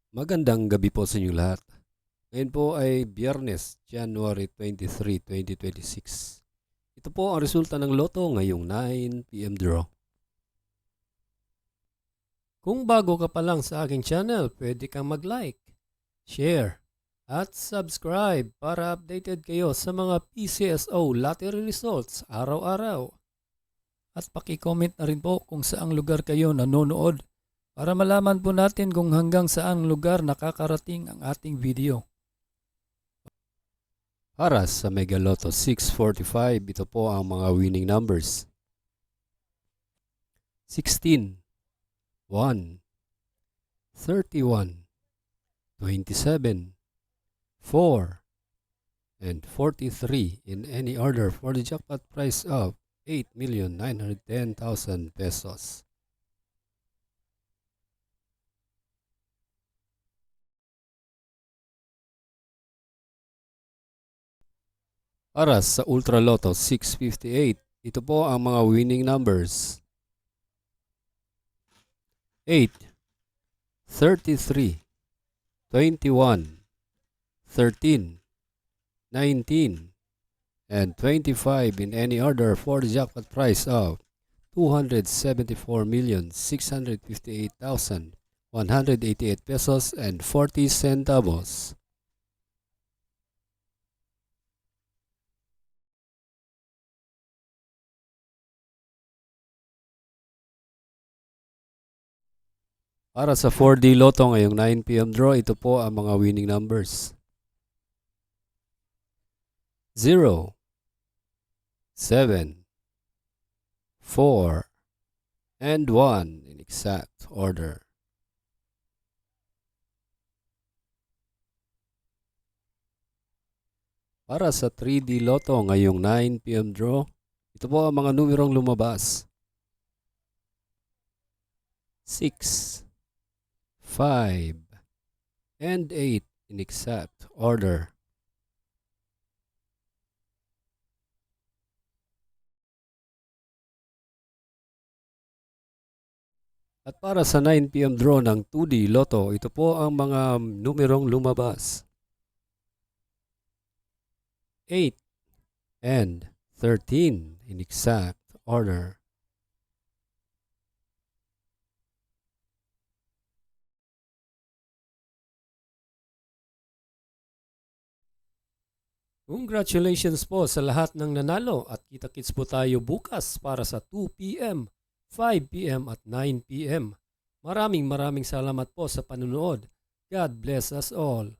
Magandang gabi po sa inyo lahat. Ngayon po ay Biyernes, January 23, 2026. Ito po ang resulta ng loto ngayong 9 p.m. draw. Kung bago ka pa lang sa aking channel, pwede kang mag-like, share, at subscribe para updated kayo sa mga PCSO lottery results araw-araw. At paki-comment na rin po kung saang lugar kayo nanonood para malaman po natin kung hanggang saang lugar nakakarating ang ating video. Para sa Mega Lotto 645, ito po ang mga winning numbers. 16, 1, 31, 27, 4, and 43 in any order for the jackpot prize of 8,910,000 pesos. Para sa Ultra Lotto 658, ito po ang mga winning numbers. 8, 33, 21, 13, 19, and 25 in any order for the jackpot prize of 274,658,188 pesos and 40 centavos. Para sa 4D Lotto ngayong 9 p.m. draw, ito po ang mga winning numbers. 0, 7, 4, and 1 in exact order. Para sa 3D Lotto ngayong 9 p.m. draw, ito po ang mga numerong lumabas. 6, 5, and 8 in exact order. At para sa 9 p.m. draw ng 2D Lotto, ito po ang mga numerong lumabas. 8 and 13 in exact order. Congratulations po sa lahat ng nanalo at kita-kits po tayo bukas para sa 2 p.m., 5 p.m. at 9 p.m. Maraming salamat po sa panunood. God bless us all.